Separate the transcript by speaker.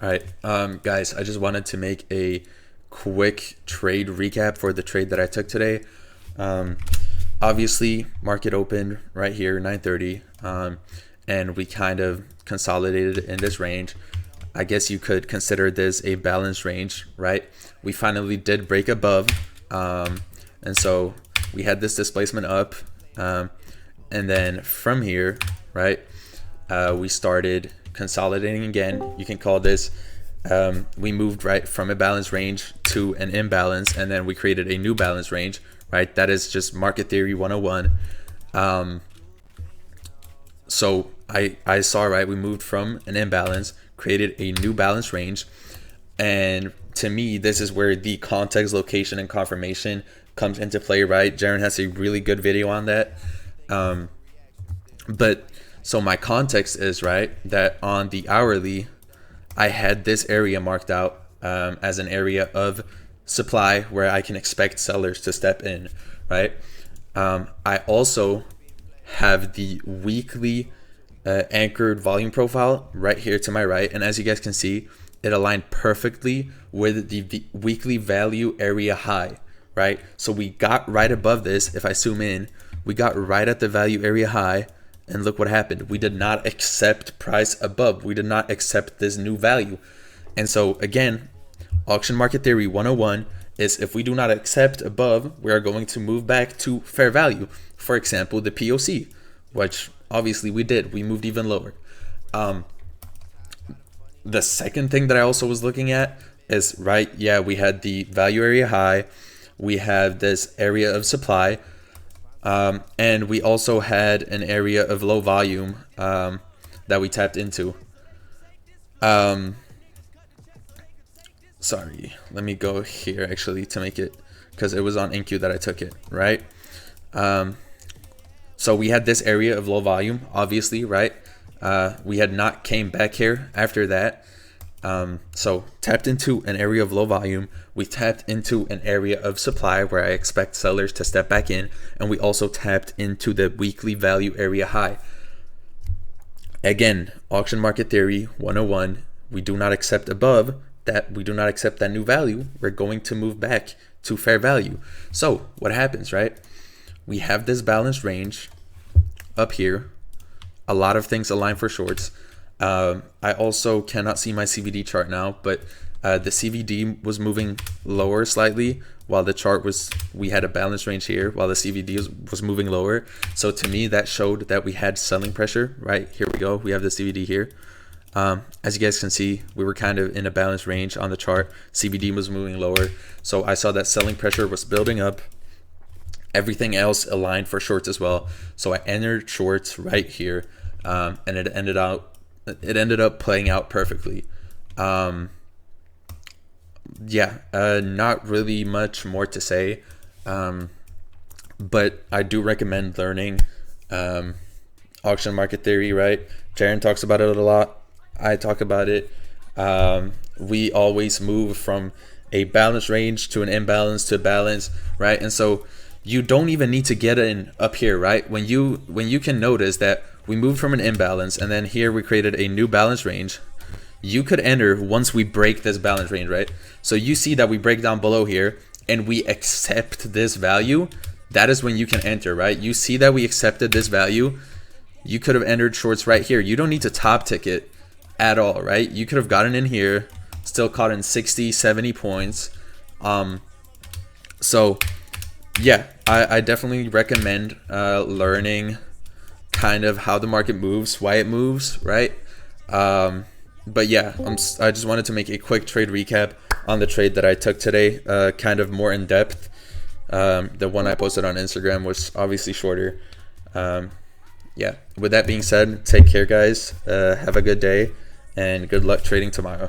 Speaker 1: All right, guys, I just wanted to make a quick trade recap for the trade that I took today. Um, Obviously, market opened right here, 9:30, and we kind of consolidated in this range. I guess you could consider this a balanced range, right? We finally did break above, and so we had this displacement up, and then from here, right, we started consolidating again. You can call this, we moved right from a balance range to an imbalance, and then we created a new balance range, right? That is just market theory 101. So I saw, right, we moved from an imbalance, created a new balance range, and to me, this is where the context, location, and confirmation comes into play, right? Jaren has a really good video on that. But so my context is, right, that on the hourly, I had this area marked out as an area of supply where I can expect sellers to step in, right? I also have the weekly anchored volume profile right here to my right, and as you guys can see, it aligned perfectly with the weekly value area high, right? So we got right above this. If I zoom in, we got right at the value area high, and look what happened. We did not accept price above. We did not accept this new value. And so again, auction market theory 101 is if we do not accept above, we are going to move back to fair value. For example, the POC, which obviously we did. We moved even lower. The second thing that I also was looking at is, right, yeah, we had the value area high. We have this area of supply. And we also had an area of low volume that we tapped into. Sorry, let me go here actually to make it, because it was on NQ that I took it, right? So we had this area of low volume, obviously, right? We had not came back here after that. So tapped into an area of low volume. We tapped into an area of supply where I expect sellers to step back in. And we also tapped into the weekly value area high. Again, auction market theory 101. We do not accept above that. We do not accept that new value. We're going to move back to fair value. So what happens, right? We have this balanced range up here. A lot of things align for shorts. I also cannot see my CVD chart now, but the CVD was moving lower slightly while the chart was, we had a balance range here while the CVD was moving lower. So to me, that showed that we had selling pressure, right? Here we go. We have the CVD here. As you guys can see, we were kind of in a balanced range on the chart. CVD was moving lower. So I saw that selling pressure was building up. Everything else aligned for shorts as well. So I entered shorts right here, and it ended up playing out perfectly. Not really much more to say, but I do recommend learning auction market theory, right? Jaren talks about it a lot. I talk about it. We always move from a balance range to an imbalance to balance, right? And so you don't even need to get in up here, right? When you can notice that we moved from an imbalance, and then here we created a new balance range. You could enter once we break this balance range, right? So you see that we break down below here and we accept this value. That is when you can enter, right? You see that we accepted this value. You could have entered shorts right here. You don't need to top ticket at all, right? You could have gotten in here, still caught in 60, 70 points. So yeah, I definitely recommend learning kind of how the market moves, why it moves, right? But yeah, I just wanted to make a quick trade recap on the trade that I took today, kind of more in depth. The one I posted on Instagram was obviously shorter. Yeah, with that being said, take care, guys. Have a good day, and good luck trading tomorrow.